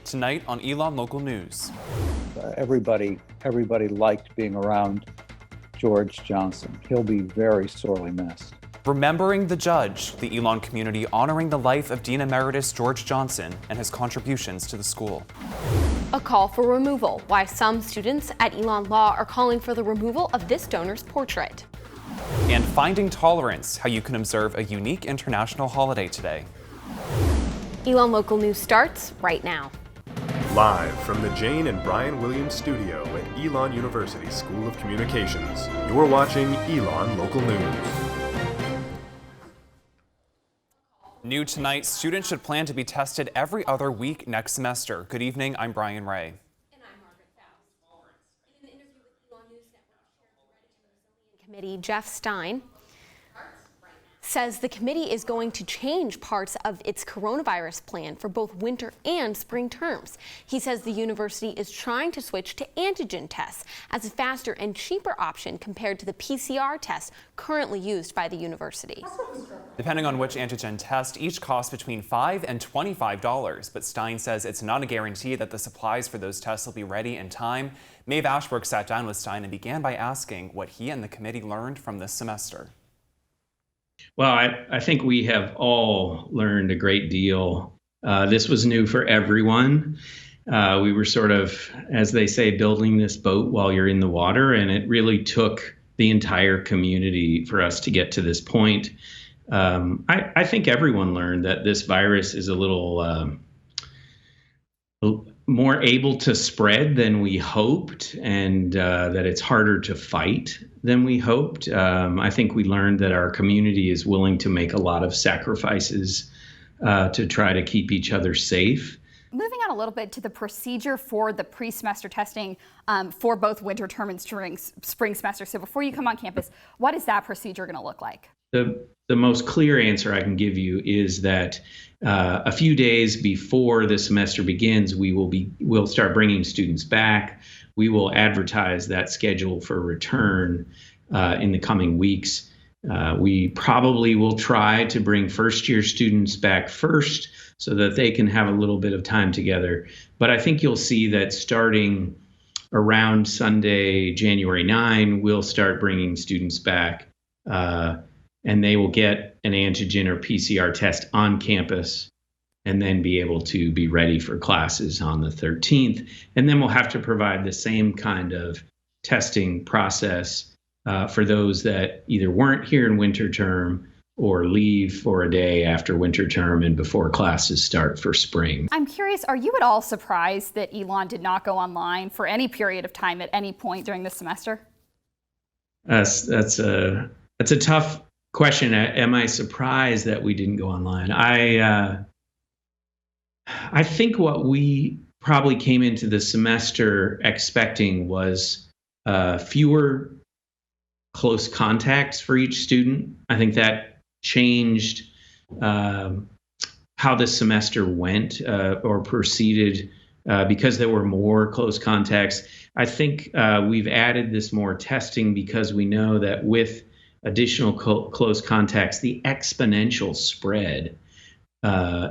tonight on Elon Local News. Everybody liked being around George Johnson. He'll be very sorely missed. Remembering the Judge, the Elon community honoring the life of Dean Emeritus George Johnson and his contributions to the school. A call for removal, why some students at Elon Law are calling for the removal of this donor's portrait. And finding tolerance, how you can observe a unique international holiday today. Elon Local News starts right now. Live from the Jane and Brian Williams studio at Elon University School of Communications, you're watching Elon Local News. New tonight, students should plan to be tested every other week next semester. Good evening, I'm Brian Ray. And I'm Margaret Faust. In an interview with Elon News Network, Chair of the Committee, Jeff Stein, says the committee is going to change parts of its coronavirus plan for both winter and spring terms. He says the university is trying to switch to antigen tests as a faster and cheaper option compared to the PCR test currently used by the university. Depending on which antigen test, each costs between $5 and $25, but Stein says it's not a guarantee that the supplies for those tests will be ready in time. Maeve Ashbrook sat down with Stein and began by asking what he and the committee learned from this semester. Well, I think we have all learned a great deal. This was new for everyone. We were sort of, as they say, building this boat while you're in the water, and it really took the entire community for us to get to this point. I think everyone learned that this virus is a little more able to spread than we hoped, and that it's harder to fight than we hoped. I think we learned that our community is willing to make a lot of sacrifices to try to keep each other safe. Moving on a little bit to the procedure for the pre-semester testing for both winter term and spring semester. So before you come on campus, what is that procedure going to look like? The most clear answer I can give you is that a few days before the semester begins, we'll start bringing students back. We will advertise that schedule for return in the coming weeks. We probably will try to bring first-year students back first so that they can have a little bit of time together. But I think you'll see that starting around Sunday, January 9, we'll start bringing students back, and they will get an antigen or PCR test on campus and then be able to be ready for classes on the 13th. And then we'll have to provide the same kind of testing process for those that either weren't here in winter term or leave for a day after winter term and before classes start for spring. I'm curious, are you at all surprised that Elon did not go online for any period of time at any point during this semester? That's a tough question. Am I surprised that we didn't go online? I think what we probably came into the semester expecting was fewer close contacts for each student. I think that changed how this semester went or proceeded because there were more close contacts. I think we've added this more testing because we know that with additional close contacts, the exponential spread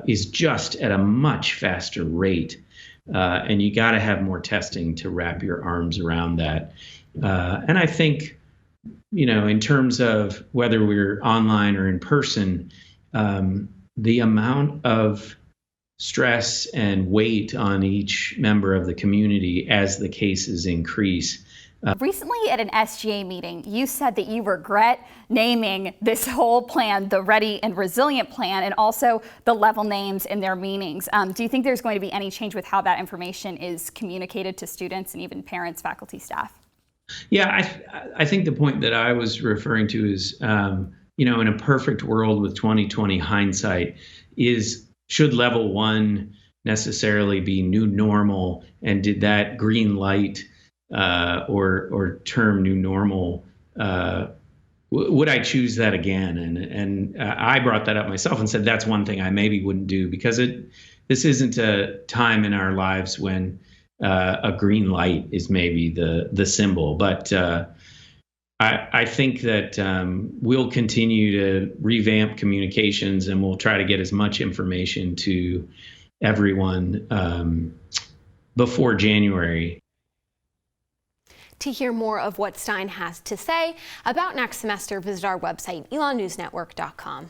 is just at a much faster rate. And you got to have more testing to wrap your arms around that. And I think, in terms of whether we're online or in person, the amount of stress and weight on each member of the community as the cases increase. Recently at an SGA meeting, you said that you regret naming this whole plan the Ready and Resilient Plan and also the level names and their meanings. Do you think there's going to be any change with how that information is communicated to students and even parents, faculty, staff? Yeah, I think the point that I was referring to is, in a perfect world with 2020 hindsight, should level one necessarily be new normal, and did that green light or term new normal, would I choose that again? And I brought that up myself and said that's one thing I maybe wouldn't do, because this isn't a time in our lives when a green light is maybe the symbol. But I think that we'll continue to revamp communications, and we'll try to get as much information to everyone before January. To hear more of what Stein has to say about next semester, visit our website, elonnewsnetwork.com.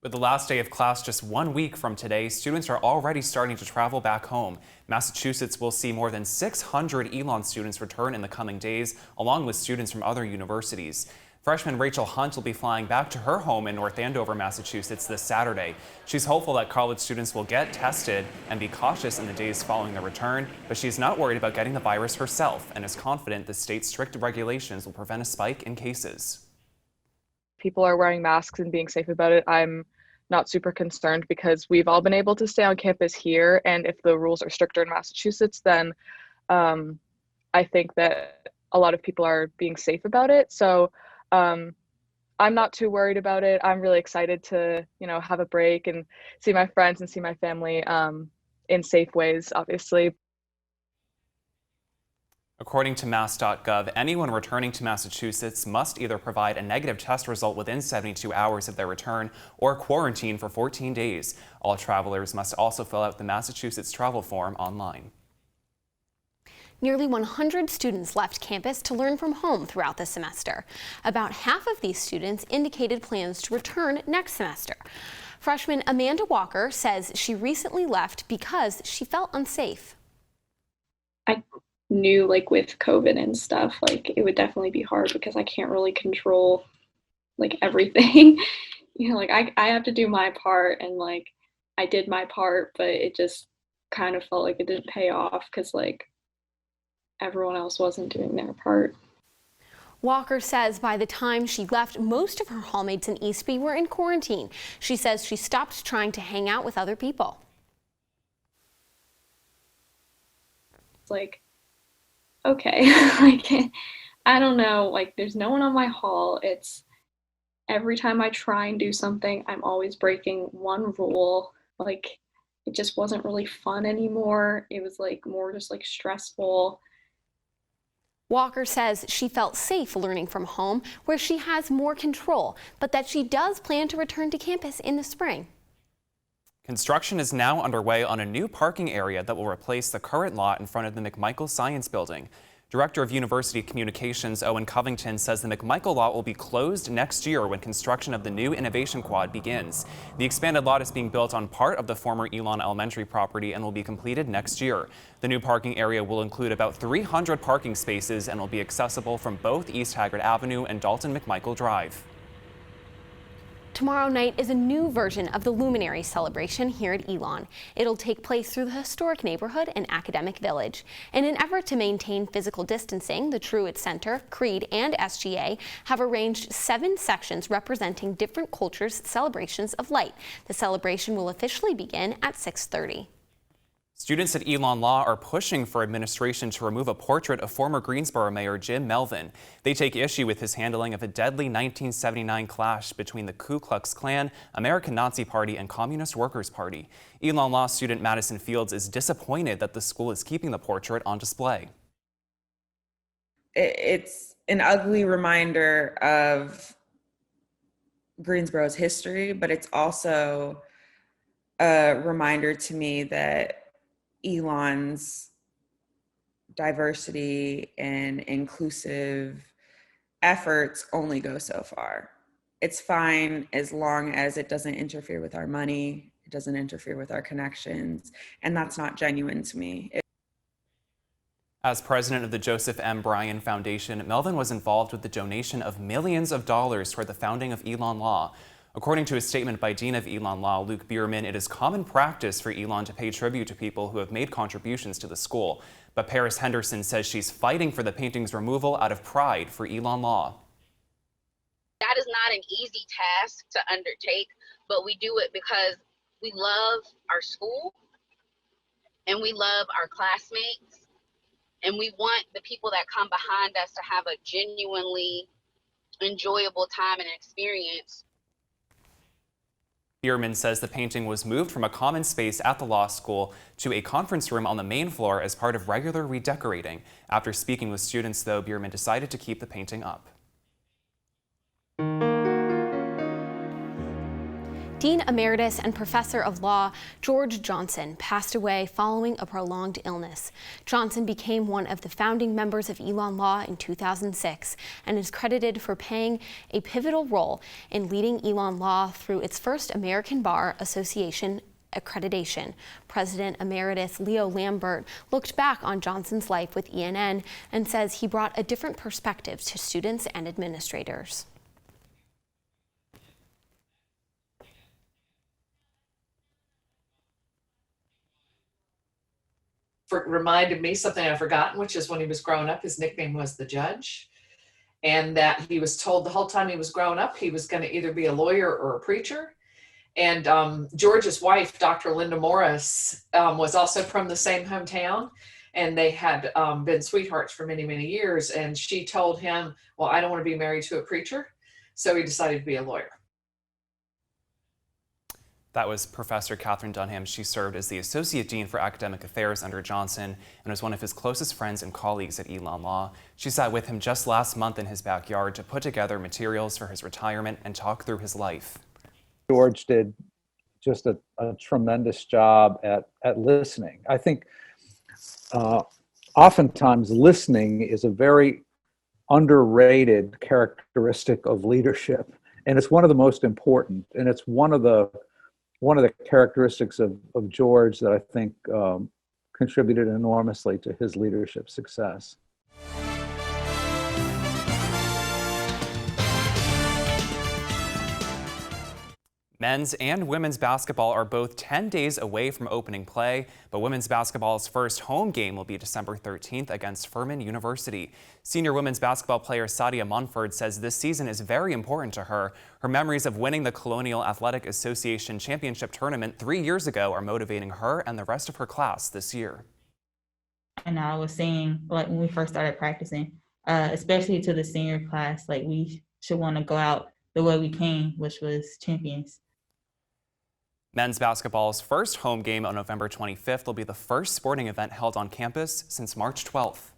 With the last day of class just 1 week from today, students are already starting to travel back home. Massachusetts will see more than 600 Elon students return in the coming days, along with students from other universities. Freshman Rachel Hunt will be flying back to her home in North Andover, Massachusetts this Saturday. She's hopeful that college students will get tested and be cautious in the days following their return, but she's not worried about getting the virus herself and is confident the state's strict regulations will prevent a spike in cases. People are wearing masks and being safe about it. I'm not super concerned because we've all been able to stay on campus here, and if the rules are stricter in Massachusetts, then I think that a lot of people are being safe about it. So I'm not too worried about it. I'm really excited to, have a break and see my friends and see my family in safe ways, obviously. According to mass.gov, anyone returning to Massachusetts must either provide a negative test result within 72 hours of their return or quarantine for 14 days. All travelers must also fill out the Massachusetts travel form online. Nearly 100 students left campus to learn from home throughout the semester. About half of these students indicated plans to return next semester. Freshman Amanda Walker says she recently left because she felt unsafe. I knew with COVID and stuff, it would definitely be hard because I can't really control everything. I have to do my part, and I did my part, but it just kind of felt like it didn't pay off because everyone else wasn't doing their part. Walker says by the time she left, most of her hallmates in Eastby were in quarantine. She says she stopped trying to hang out with other people. It's okay, I don't know, there's no one on my hall. It's every time I try and do something, I'm always breaking one rule. It just wasn't really fun anymore. It was more just stressful. Walker says she felt safe learning from home, where she has more control, but that she does plan to return to campus in the spring. Construction is now underway on a new parking area that will replace the current lot in front of the McMichael Science Building. Director of University Communications Owen Covington says the McMichael lot will be closed next year when construction of the new Innovation Quad begins. The expanded lot is being built on part of the former Elon Elementary property and will be completed next year. The new parking area will include about 300 parking spaces and will be accessible from both East Haggard Avenue and Dalton McMichael Drive. Tomorrow night is a new version of the Luminary celebration here at Elon. It'll take place through the historic neighborhood and academic village. In an effort to maintain physical distancing, the Truett Center, Creed, and SGA have arranged 7 sections representing different cultures' celebrations of light. The celebration will officially begin at 6:30. Students at Elon Law are pushing for administration to remove a portrait of former Greensboro Mayor Jim Melvin. They take issue with his handling of a deadly 1979 clash between the Ku Klux Klan, American Nazi Party, and Communist Workers' Party. Elon Law student Madison Fields is disappointed that the school is keeping the portrait on display. It's an ugly reminder of Greensboro's history, but it's also a reminder to me that Elon's diversity and inclusive efforts only go so far. It's fine as long as it doesn't interfere with our money, it doesn't interfere with our connections, and that's not genuine to me. As president of the Joseph M. Bryan Foundation, Melvin was involved with the donation of millions of dollars toward the founding of Elon Law. According to a statement by Dean of Elon Law, Luke Bierman, it is common practice for Elon to pay tribute to people who have made contributions to the school. But Paris Henderson says she's fighting for the painting's removal out of pride for Elon Law. That is not an easy task to undertake, but we do it because we love our school and we love our classmates, and we want the people that come behind us to have a genuinely enjoyable time and experience. Bierman says the painting was moved from a common space at the law school to a conference room on the main floor as part of regular redecorating. After speaking with students, though, Bierman decided to keep the painting up. Dean Emeritus and Professor of Law George Johnson passed away following a prolonged illness. Johnson became one of the founding members of Elon Law in 2006 and is credited for playing a pivotal role in leading Elon Law through its first American Bar Association accreditation. President Emeritus Leo Lambert looked back on Johnson's life with ENN and says he brought a different perspective to students and administrators. Reminded me something I've forgotten, which is when he was growing up, his nickname was the Judge, and that he was told the whole time he was growing up he was going to either be a lawyer or a preacher. And George's wife, Dr. Linda Morris, was also from the same hometown, and they had been sweethearts for many, many years. And she told him, well, I don't want to be married to a preacher. So he decided to be a lawyer. That was Professor Katherine Dunham. She served as the Associate Dean for Academic Affairs under Johnson and was one of his closest friends and colleagues at Elon Law. She sat with him just last month in his backyard to put together materials for his retirement and talk through his life. George did just a tremendous job at listening. I think oftentimes listening is a very underrated characteristic of leadership, and it's one of the most important, and it's one of the characteristics of George that I think contributed enormously to his leadership success. Men's and women's basketball are both 10 days away from opening play, but women's basketball's first home game will be December 13th against Furman University. Senior women's basketball player Sadia Munford says this season is very important to her. Her memories of winning the Colonial Athletic Association Championship Tournament 3 years ago are motivating her and the rest of her class this year. And I was saying, like, when we first started practicing, especially to the senior class, like, we should want to go out the way we came, which was champions. Men's basketball's first home game on November 25th will be the first sporting event held on campus since March 12th.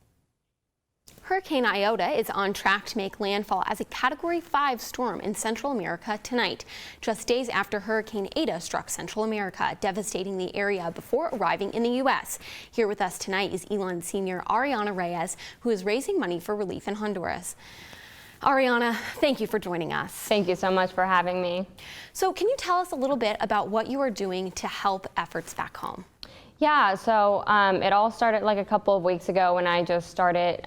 Hurricane Iota is on track to make landfall as a Category 5 storm in Central America tonight, just days after Hurricane Eta struck Central America, devastating the area before arriving in the U.S. Here with us tonight is Elon senior Ariana Reyes, who is raising money for relief in Honduras. Ariana, thank you for joining us. Thank you so much for having me. So can you tell us a little bit about what you are doing to help efforts back home? Yeah, so it all started like a couple of weeks ago when I just started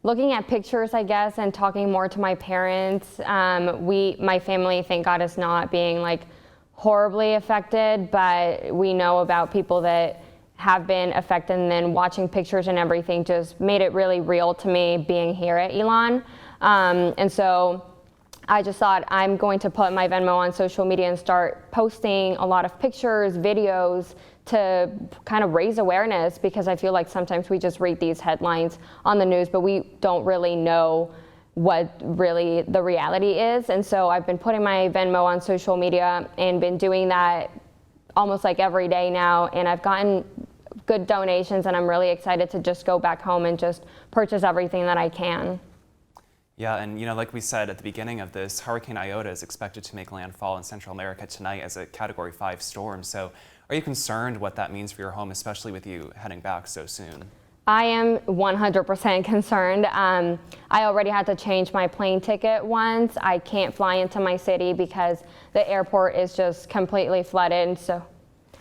looking at pictures, I guess, and talking more to my parents. My family, thank God, is not being like horribly affected, but we know about people that have been affected, and then watching pictures and everything just made it really real to me being here at Elon. And so I just thought I'm going to put my Venmo on social media and start posting a lot of pictures, videos to kind of raise awareness, because I feel like sometimes we just read these headlines on the news, but we don't really know what really the reality is. And so I've been putting my Venmo on social media and been doing that almost like every day now, and I've gotten good donations, and I'm really excited to just go back home and just purchase everything that I can. Yeah, and like we said at the beginning of this, Hurricane Iota is expected to make landfall in Central America tonight as a Category 5 storm. So are you concerned what that means for your home, especially with you heading back so soon? I am 100% concerned. I already had to change my plane ticket once. I can't fly into my city because the airport is just completely flooded. So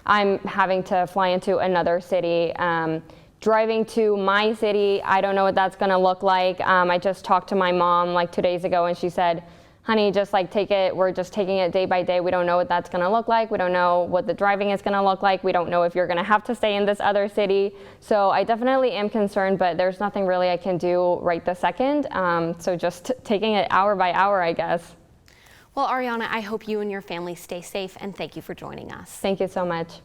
I'm having to fly into another city. Driving to my city, I don't know what that's gonna look like. I just talked to my mom like 2 days ago, and she said, honey, just like take it. We're just taking it day by day. We don't know what that's gonna look like. We don't know what the driving is gonna look like. We don't know if you're gonna have to stay in this other city. So I definitely am concerned, but there's nothing really I can do right this second. So just taking it hour by hour, I guess. Well, Ariana, I hope you and your family stay safe, and thank you for joining us. Thank you so much.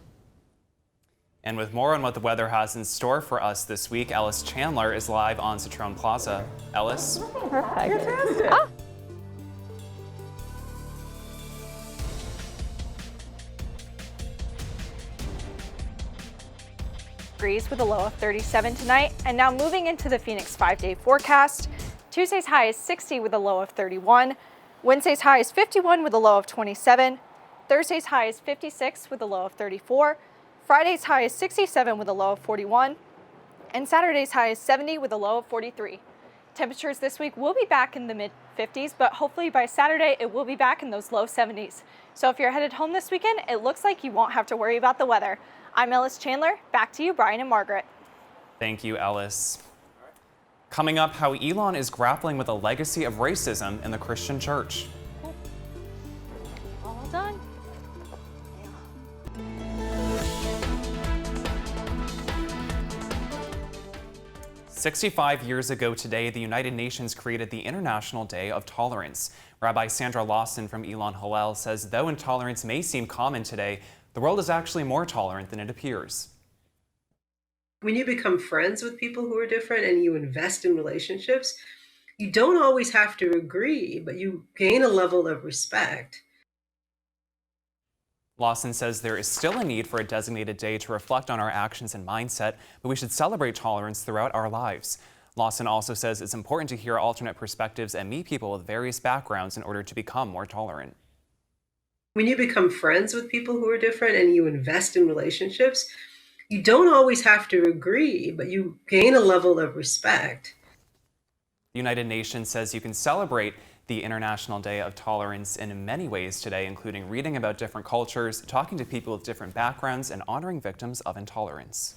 And with more on what the weather has in store for us this week, Ellis Chandler is live on Citroen Plaza. Ellis? Perfect. Fantastic. Ah. Degrees with a low of 37 tonight, and now moving into the Phoenix 5-day forecast. Tuesday's high is 60 with a low of 31. Wednesday's high is 51 with a low of 27. Thursday's high is 56 with a low of 34. Friday's high is 67 with a low of 41. And Saturday's high is 70 with a low of 43. Temperatures this week will be back in the mid-50s, but hopefully by Saturday it will be back in those low 70s. So if you're headed home this weekend, it looks like you won't have to worry about the weather. I'm Ellis Chandler. Back to you, Brian and Margaret. Thank you, Ellis. Coming up, how Elon is grappling with a legacy of racism in the Christian church. All done. 65 years ago today, the United Nations created the International Day of Tolerance. Rabbi Sandra Lawson from Elon Hillel says though intolerance may seem common today, the world is actually more tolerant than it appears. When you become friends with people who are different and you invest in relationships, you don't always have to agree, but you gain a level of respect. Lawson says there is still a need for a designated day to reflect on our actions and mindset, but we should celebrate tolerance throughout our lives. Lawson also says it's important to hear alternate perspectives and meet people with various backgrounds in order to become more tolerant. When you become friends with people who are different and you invest in relationships, you don't always have to agree, but you gain a level of respect. The United Nations says you can celebrate the International Day of Tolerance in many ways today, including reading about different cultures, talking to people with different backgrounds, and honoring victims of intolerance.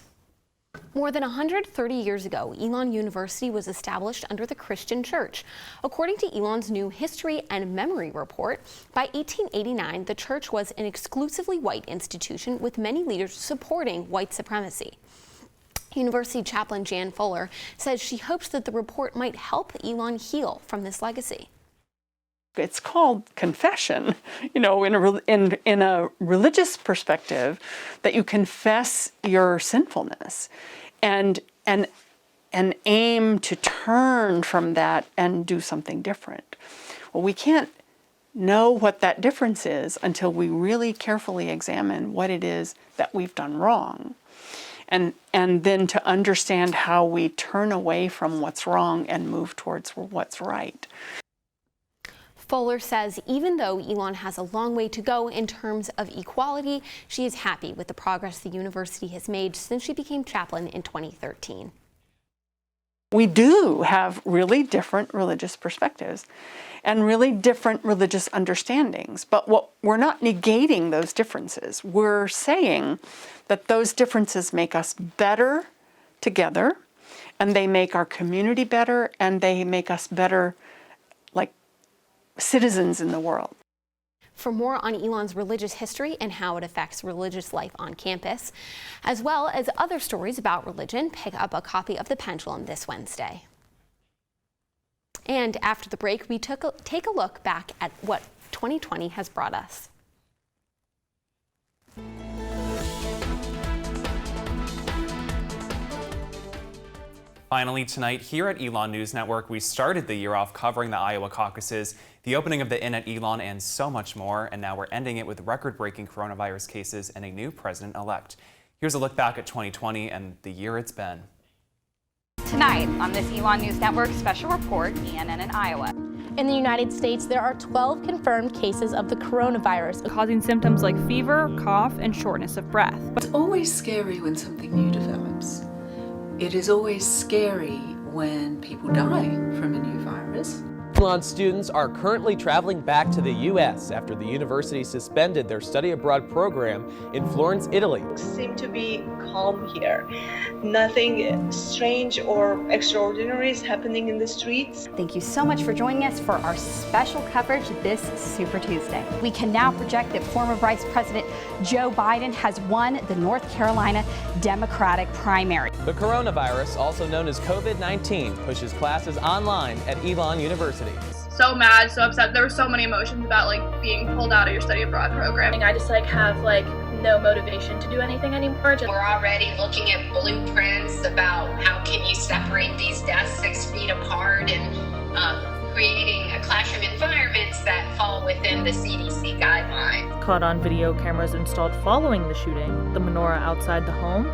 More than 130 years ago, Elon University was established under the Christian Church. According to Elon's new History and Memory report, by 1889, the church was an exclusively white institution with many leaders supporting white supremacy. University chaplain Jan Fuller says she hopes that the report might help Elon heal from this legacy. It's called confession, in a religious perspective, that you confess your sinfulness and aim to turn from that and do something different. Well, we can't know what that difference is until we really carefully examine what it is that we've done wrong. And then to understand how we turn away from what's wrong and move towards what's right. Fuller says even though Elon has a long way to go in terms of equality, she is happy with the progress the university has made since she became chaplain in 2013. We do have really different religious perspectives and really different religious understandings, but we're not negating those differences. We're saying that those differences make us better together, and they make our community better, and they make us better citizens in the world. For more on Elon's religious history and how it affects religious life on campus, as well as other stories about religion, pick up a copy of The Pendulum this Wednesday. And after the break, we take a look back at what 2020 has brought us. Finally tonight, here at Elon News Network, we started the year off covering the Iowa caucuses, the opening of the Inn at Elon, and so much more. And now we're ending it with record-breaking coronavirus cases and a new president-elect. Here's a look back at 2020 and the year it's been. Tonight on this Elon News Network special report, ENN in Iowa. In the United States, there are 12 confirmed cases of the coronavirus, causing symptoms like fever, cough, and shortness of breath. It's always scary when something new develops. It is always scary when people die from a new virus. Elon students are currently traveling back to the U.S. after the university suspended their study abroad program in Florence, Italy. Seem to be calm here. Nothing strange or extraordinary is happening in the streets. Thank you so much for joining us for our special coverage this Super Tuesday. We can now project that former Vice President Joe Biden has won the North Carolina Democratic primary. The coronavirus, also known as COVID-19, pushes classes online at Elon University. So mad, so upset. There were so many emotions about being pulled out of your study abroad program. I just have no motivation to do anything anymore. We're already looking at blueprints about how can you separate these desks 6 feet apart and creating a classroom environments that fall within the CDC guidelines. Caught on video cameras installed following the shooting, the menorah outside the home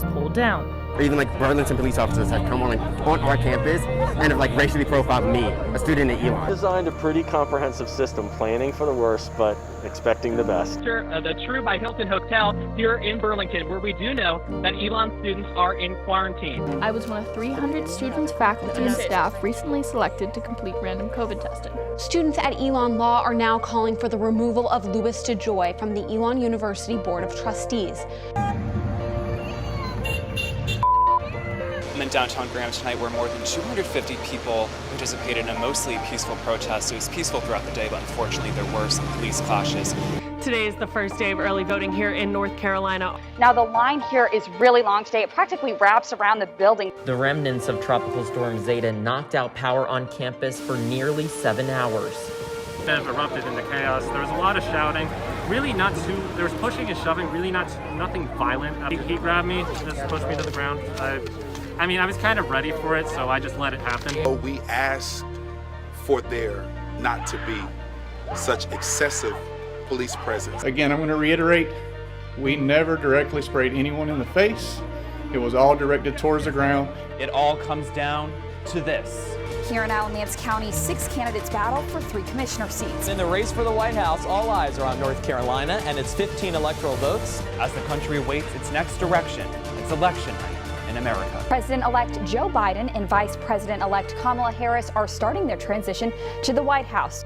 was pulled down. Or even like Burlington police officers had come on our campus and have like racially profiled me, a student at Elon. Designed a pretty comprehensive system, planning for the worst, but expecting the best. The True by Hilton Hotel here in Burlington, where we do know that Elon students are in quarantine. I was one of 300 students, faculty, and staff recently selected to complete random COVID testing. Students at Elon Law are now calling for the removal of Louis DeJoy from the Elon University Board of Trustees. I'm in downtown Graham tonight, where more than 250 people participated in a mostly peaceful protest. It was peaceful throughout the day, but unfortunately there were some police clashes. Today is the first day of early voting here in North Carolina. Now the line here is really long today. It practically wraps around the building. The remnants of Tropical Storm Zeta knocked out power on campus for nearly 7 hours. Kind of erupted into chaos. There was a lot of shouting. Really there was pushing and shoving, really nothing violent. He grabbed me, just pushed me to the ground. I mean, I was kind of ready for it, so I just let it happen. We asked for there not to be such excessive police presence. Again, I'm going to reiterate, we never directly sprayed anyone in the face. It was all directed towards the ground. It all comes down to this. Here in Alamance County, 6 candidates battle for 3 commissioner seats. In the race for the White House, all eyes are on North Carolina and its 15 electoral votes. As the country waits its next direction, it's election night in America. President-elect Joe Biden and Vice President-elect Kamala Harris are starting their transition to the White House.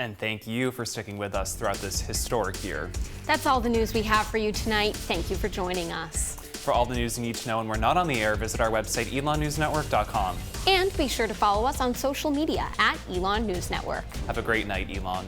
And thank you for sticking with us throughout this historic year. That's all the news we have for you tonight. Thank you for joining us. For all the news you need to know when we're not on the air, visit our website, elonnewsnetwork.com. And be sure to follow us on social media at Elon News Network. Have a great night, Elon.